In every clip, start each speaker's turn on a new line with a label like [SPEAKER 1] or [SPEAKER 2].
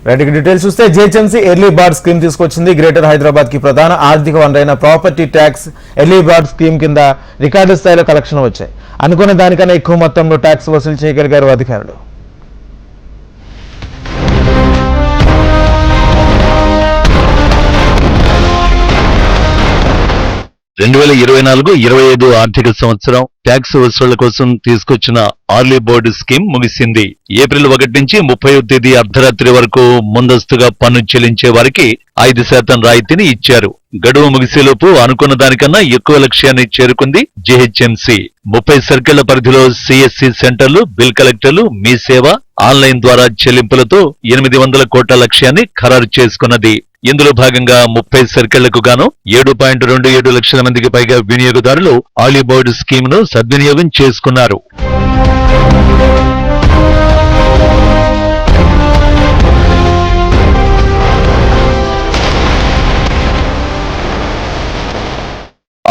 [SPEAKER 1] Right details చూస్తే GHMC early bird scheme తీసుకొచ్చింది. Greater Hyderabad కి ప్రధాన ఆర్థిక వనరైన property tax early bird scheme కింద రికార్డు స్థాయిలో కలెక్షన్ వచ్చాయి. అనుకున్న దానికన్నా ఎక్కువ మొత్తంలో ట్యాక్స్ వసూలు చేయగలిగారు అధికారులు.
[SPEAKER 2] రెండు 2024-25 ఆర్థిక సంవత్సరం ట్యాక్స్ వసూళ్ల కోసం తీసుకొచ్చిన ఆర్లీ బోర్డు స్కీమ్ ముగిసింది. ఏప్రిల్ 1 నుంచి 30వ తేదీ అర్ధరాత్రి వరకు ముందస్తుగా పన్ను చెల్లించే వారికి 5% రాయితీని ఇచ్చారు. గడువు ముగిసేలోపు అనుకున్న దానికన్నా ఎక్కువ లక్ష్యాన్ని చేరుకుంది జిహెచ్ఎంసీ. 30 సర్కిళ్ల పరిధిలో సిఎస్సి సెంటర్లు, బిల్ కలెక్టర్లు, మీ సేవ, ఆన్లైన్ ద్వారా చెల్లింపులతో 800 కోట్ల లక్ష్యాన్ని ఖరారు చేసుకున్నది. ఇందులో భాగంగా 30 సర్కిళ్లకు గాను 7.27 లక్షల మందికి పైగా వినియోగదారులు ఆర్లీ బోర్డు స్కీమ్ ను సద్వినియోగం చేసుకున్నారు.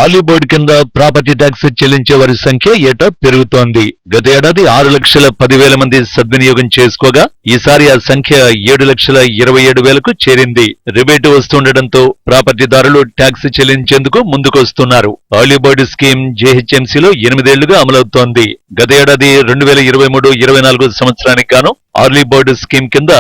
[SPEAKER 2] ఆర్లీ బోర్డు కింద ప్రాపర్టీ ట్యాక్స్ చెల్లించే వారి సంఖ్య ఏటా పెరుగుతోంది. గత ఏడాది 6,10,000 మంది సద్వినియోగం చేసుకోగా ఈసారి ఆ సంఖ్య 7,27,000కు చేరింది. రిబేటు వస్తుండటంతో ప్రాపర్టీదారులు ట్యాక్స్ చెల్లించేందుకు ముందుకొస్తున్నారు. ఆర్లీ బోర్డు స్కీమ్ జేహెచ్ఎంసీలో 8 ఏళ్లుగా అమలవుతోంది. గత ఏడాది 2023-24 సంవత్సరానికి గాను ఆర్లీ బోర్డు స్కీమ్ కింద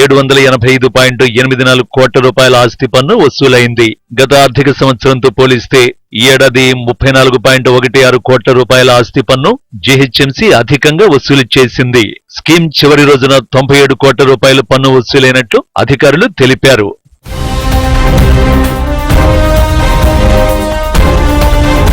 [SPEAKER 2] 785.84 కోట్ల రూపాయల ఆస్తి పన్ను వసూలైంది. గత ఆర్థిక సంవత్సరంతో పోలిస్తే ఈ ఏడాది 34.16 కోట్ల రూపాయల ఆస్తి పన్ను జీహెచ్ఎంసీ అధికంగా వసూలు చేసింది. స్కీమ్ చివరి రోజున 97 కోట్ల రూపాయల పన్ను వసూలైనట్లు అధికారులు తెలిపారు.